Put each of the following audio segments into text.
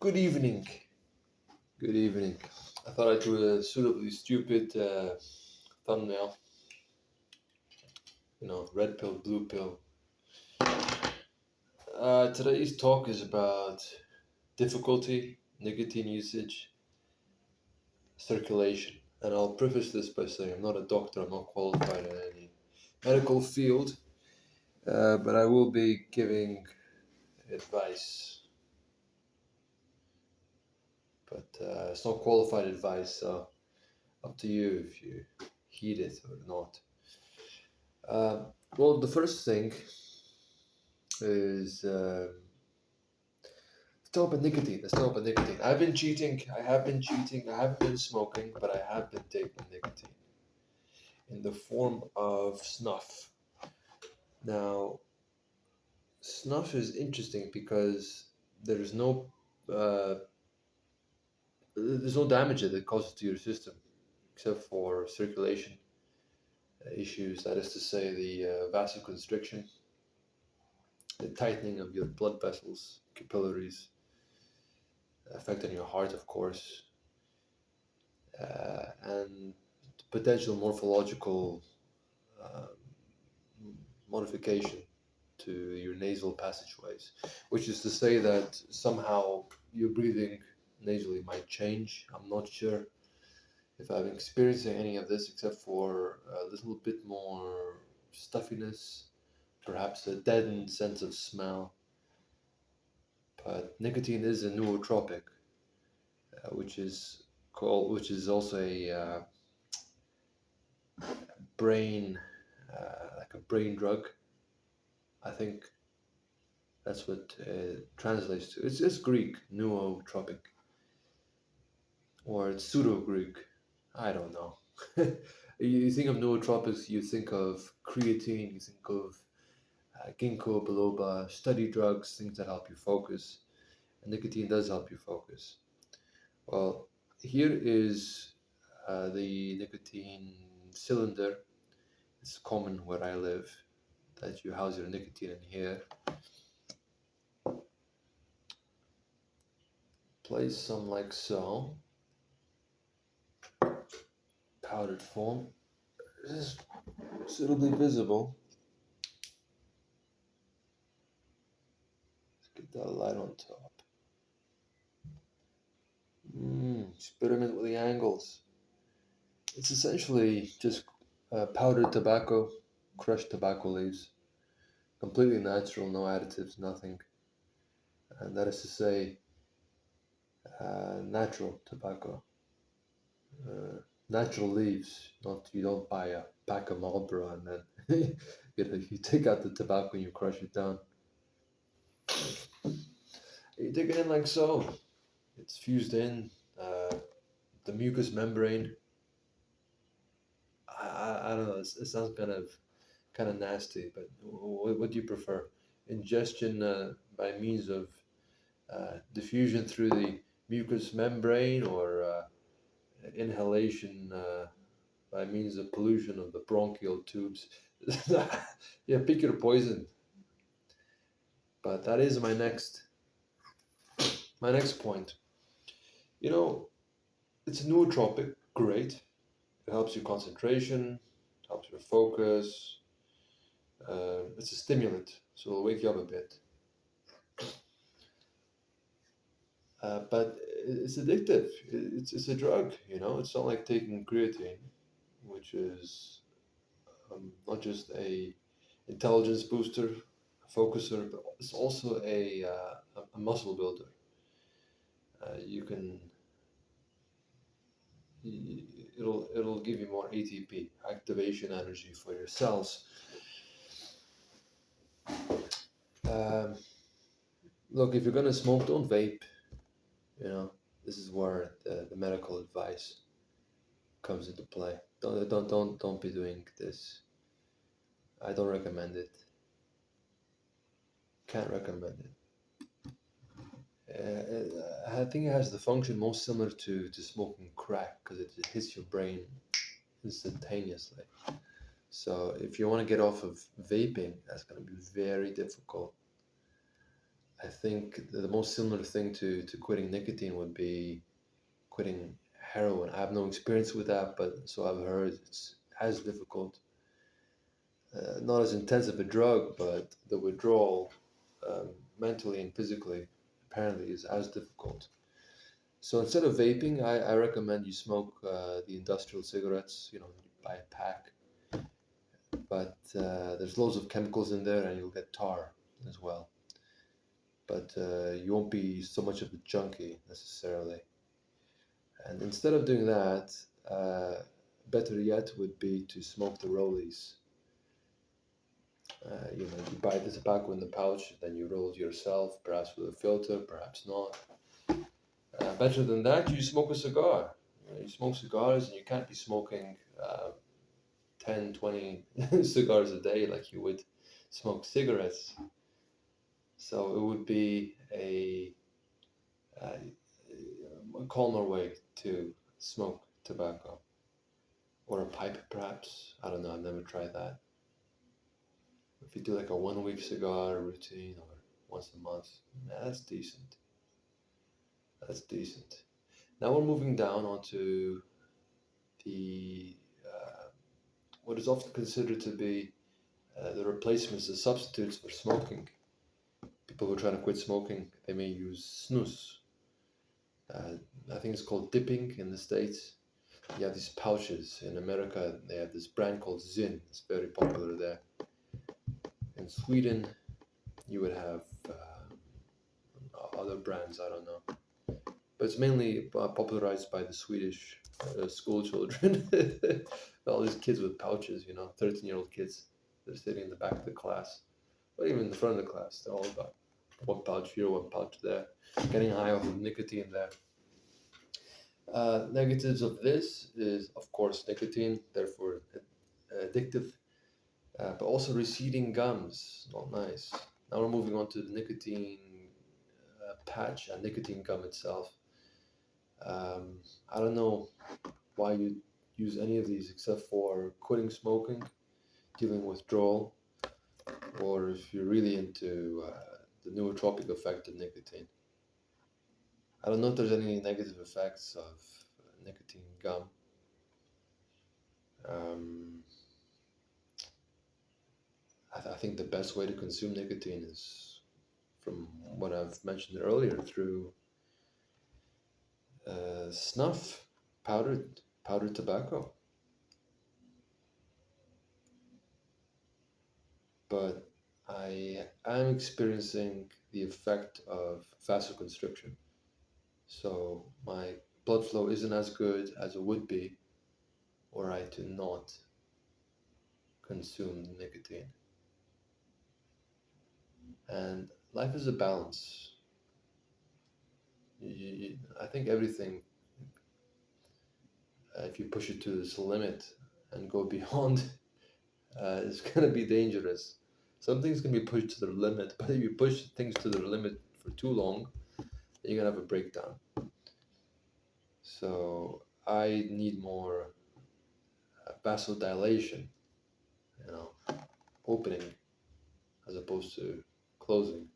Good evening. Good evening. I thought I'd do a suitably stupid thumbnail. Red pill, blue pill. Today's talk is about difficulty, nicotine usage, circulation. And I'll preface this by saying I'm not a doctor, I'm not qualified in any medical field, but I will be giving advice. But it's not qualified advice, so up to you if you heed it or not. Well, the first thing is stop at nicotine. Let's talk about nicotine. I've been cheating. I have been cheating. I haven't been smoking, but I have been taking nicotine in the form of snuff. Now, snuff is interesting because there's no uh, there's no damage that it causes to your system except for circulation issues. That is to say, the vasoconstriction, the tightening of your blood vessels, capillaries, affecting your heart, of course, and potential morphological uh, modification to your nasal passageways, which is to say that somehow your breathing nasally might change. I'm not sure if I'm experiencing any of this except for a little bit more stuffiness, perhaps a deadened sense of smell. But nicotine is a nootropic, which is also a brain, like a brain drug. I think that's what it translates to. It's Greek, nootropic, or it's Pseudo-Greek. I don't know. You think of nootropics, you think of creatine, you think of ginkgo biloba, study drugs, things that help you focus. And nicotine does help you focus. Well, here is the nicotine cylinder. It's common where I live that you house your nicotine in here. Place some like so. Powdered form. This is suitably visible. Let's get that light on top. Experiment with the angles. It's essentially just powdered tobacco, crushed tobacco leaves. Completely natural, no additives, nothing. And that is to say, natural tobacco. Natural leaves. Not You don't buy a pack of Marlboro and then you take out the tobacco and you crush it down. You take it in like so. It's fused in. The mucous membrane. I don't know. It sounds kind of nasty, but what do you prefer? Ingestion by means of diffusion through the mucous membrane, or inhalation by means of pollution of the bronchial tubes? Yeah, pick your poison. But that is my next point. You know, it's a nootropic, great. It helps your concentration, helps your focus. It's a stimulant, so it'll wake you up a bit. But it's addictive. It's a drug, It's not like taking creatine, which is not just a intelligence booster, a focuser, but it's also a muscle builder. You can it'll give you more ATP, activation energy for your cells. Um, Look, if you're gonna smoke, don't vape. This is where the medical advice comes into play. Don't be doing this. I don't recommend it. Can't recommend it. I think it has the function most similar to smoking crack because it hits your brain instantaneously. So if you want to get off of vaping, that's going to be very difficult. I think the most similar thing to quitting nicotine would be quitting heroin. I have no experience with that, but so I've heard it's as difficult, not as intense of a drug, but the withdrawal, um, mentally and physically, apparently is as difficult. So instead of vaping, I recommend you smoke the industrial cigarettes. You know, you buy a pack, but there's loads of chemicals in there, and you'll get tar as well. But you won't be so much of a junkie necessarily. And instead of doing that, better yet would be to smoke the rollies. You buy the tobacco in the pouch, then you roll it yourself, perhaps with a filter, perhaps not. Better than that, you smoke a cigar. You smoke cigars, and you can't be smoking 10, 20 cigars a day like you would smoke cigarettes. So it would be a calmer way to smoke tobacco. Or a pipe, perhaps. I don't know, I've never tried that. If you do like a 1 week cigar routine or once a month, that's decent. That's decent. Now we're moving down onto the what is often considered to be the replacements, the substitutes for smoking. People who are trying to quit smoking, they may use snus. Uh, I think it's called dipping in the States. You have these pouches. In America, they have this brand called Zyn. It's very popular there. In Sweden, you would have other brands, I don't know. But it's mainly popularized by the Swedish school children. All these kids with pouches, 13-year-old kids. They're sitting in the back of the class, or even in the front of the class. They're all about one pouch here, one pouch there, getting high off of nicotine there. Negatives of this is, of course, nicotine, therefore addictive, but also receding gums, not nice. Now we're moving on to the nicotine patch and nicotine gum itself. I don't know why you use any of these except for quitting smoking, dealing with withdrawal, or if you're really into the nootropic effect of nicotine. I don't know if there's any negative effects of nicotine gum. Um, I think the best way to consume nicotine is, from what I've mentioned earlier, through snuff, powdered tobacco. But I am experiencing the effect of vasoconstriction. So my blood flow isn't as good as it would be were I to not consume nicotine. And life is a balance. I think everything, if you push it to its limit and go beyond, is going to be dangerous. Some things can be pushed to their limit, but if you push things to their limit for too long, then you're going to have a breakdown. So I need more vasodilation, you know, opening as opposed to closing.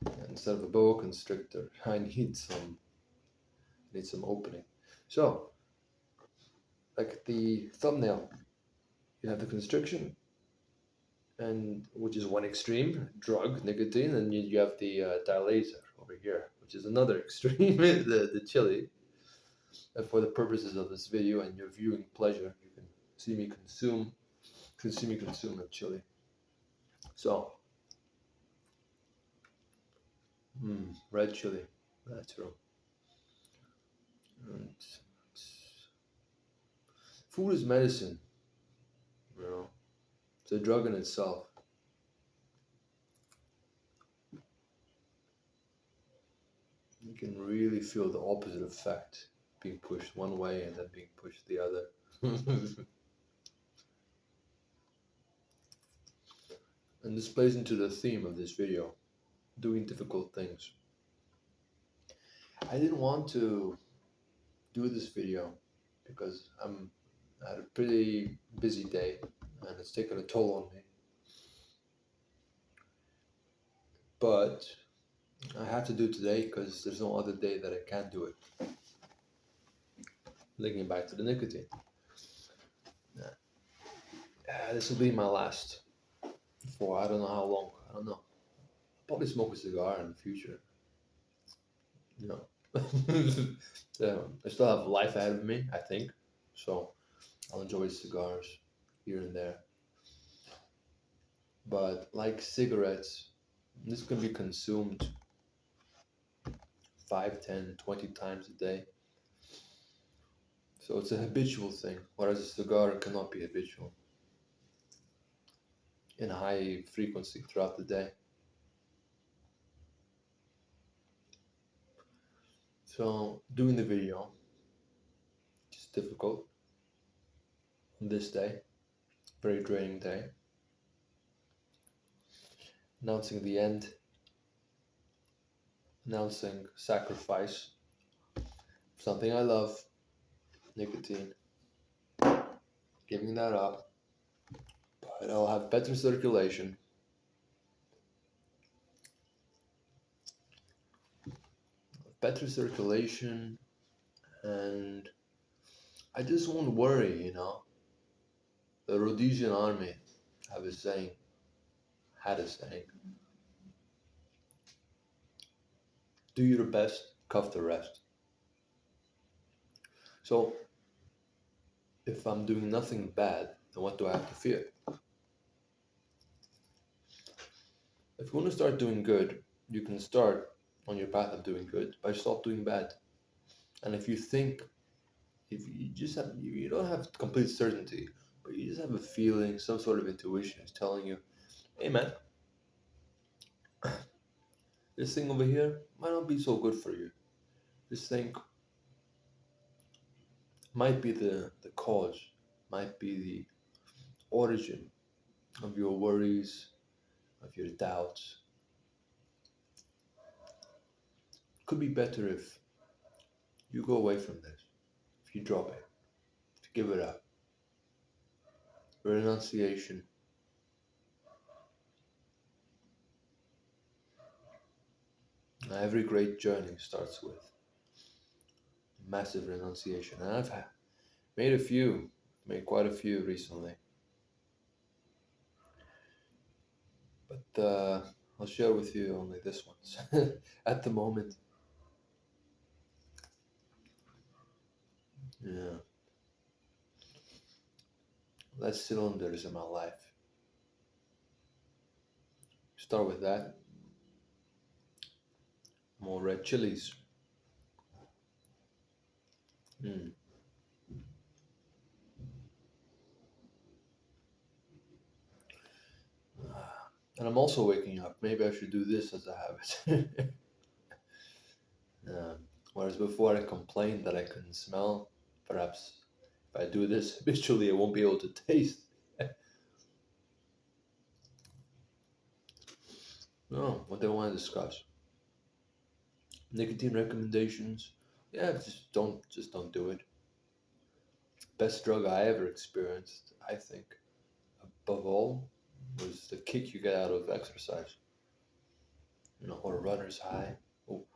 And instead of a boa constrictor, I need some opening. So, like the thumbnail, you have the constriction, and which is one extreme, drug, nicotine, and you have the dilator over here, which is another extreme, the chili. And for the purposes of this video and your viewing pleasure, you can see me consume a chili. So, red chili, natural. And food is medicine, you know. It's a drug in itself. You can really feel the opposite effect, being pushed one way and then being pushed the other. And this plays into the theme of this video, doing difficult things. I didn't want to do this video because I had a pretty busy day and it's taken a toll on me. But I have to do today because there's no other day that I can't do it. Linking back to the nicotine. This will be my last for I don't know how long. I don't know. Probably smoke a cigar in the future. You know. I still have life ahead of me, I think. So I'll enjoy cigars here and there. But like cigarettes, this can be consumed 5, 10, 20 times a day. So it's a habitual thing, whereas a cigar cannot be habitual in high frequency throughout the day. So doing the video is difficult on this day, very draining day. Announcing the end, announcing sacrifice, something I love, nicotine, giving that up, but I'll have better circulation, and I just won't worry, you know. The Rhodesian army have a saying, had a saying, do your best, cuff the rest. So if I'm doing nothing bad, then what do I have to fear? If you want to start doing good, you can start on your path of doing good by stop doing bad. And if you think, if you just have, you don't have complete certainty, but you just have a feeling, some sort of intuition is telling you, hey man, this thing over here might not be so good for you. This thing might be the cause, might be the origin of your worries, of your doubts. Could be better if you go away from this, if you drop it, to give it up. Renunciation. Every great journey starts with massive renunciation. And made a few, made quite a few recently. But I'll share with you only this ones at the moment. Yeah, less cylinders in my life. Start with that. More red chilies. Mm. And I'm also waking up. Maybe I should do this as a habit. Whereas before I complained that I couldn't smell, perhaps if I do this habitually, I won't be able to taste. No, what do I want to discuss? Nicotine recommendations. Yeah, just don't do it. Best drug I ever experienced, I think, above all, was the kick you get out of exercise. You know, or a runner's high. Oh,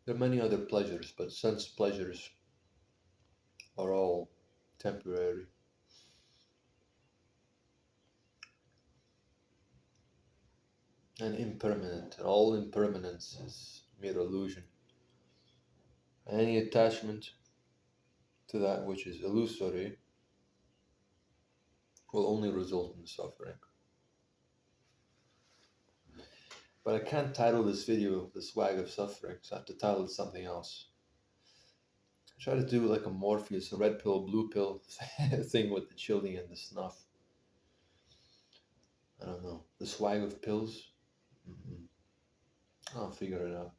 there are many other pleasures, but sense pleasures are all temporary. And impermanent. And all impermanence is mere illusion. Any attachment to that which is illusory will only result in suffering. But I can't title this video The Swag of Suffering, so I have to title it something else. I try to do like a Morpheus, a red pill, blue pill thing with the chili and the snuff. I don't know. The swag of pills? Mm-hmm. I'll figure it out.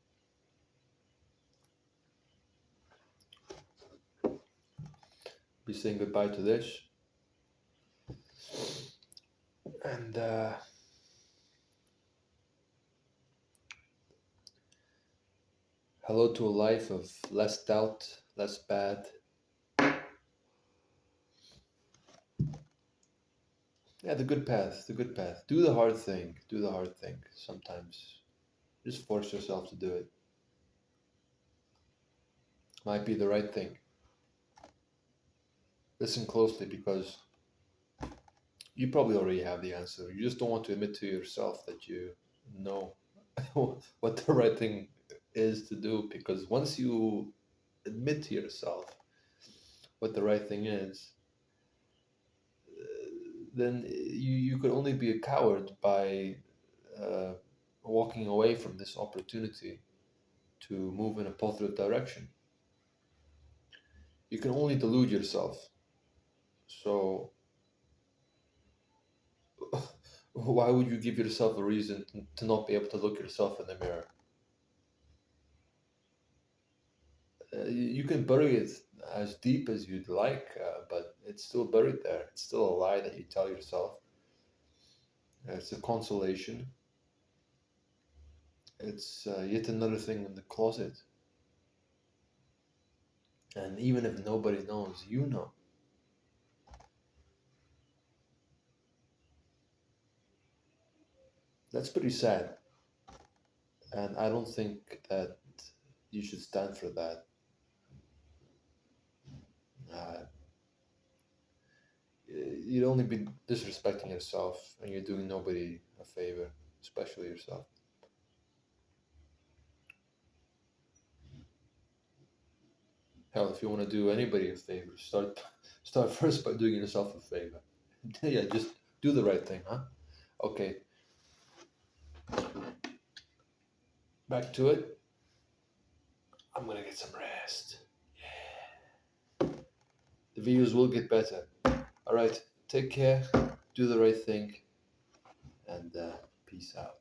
Be saying goodbye to this. And hello to a life of less doubt, less bad, Yeah, the good path, the good path. Do the hard thing. Do the hard thing. Sometimes just force yourself to do it. Might be the right thing. Listen closely because you probably already have the answer. You just don't want to admit to yourself that you know what the right thing is to do, because once you admit to yourself what the right thing is, then you could only be a coward by uh, walking away from this opportunity to move in a positive direction. You can only delude yourself. So why would you give yourself a reason to not be able to look yourself in the mirror? You can bury it as deep as you'd like, but it's still buried there. It's still a lie that you tell yourself. It's a consolation. It's yet another thing in the closet. And even if nobody knows, you know. That's pretty sad. And I don't think that you should stand for that. Uh, you'd only be disrespecting yourself and you're doing nobody a favor, especially yourself. Hell, if you want to do anybody a favor, start first by doing yourself a favor. Yeah, just do the right thing, huh? Okay, back to it. I'm gonna get some rest. The videos will get better. All right, take care, do the right thing, and peace out.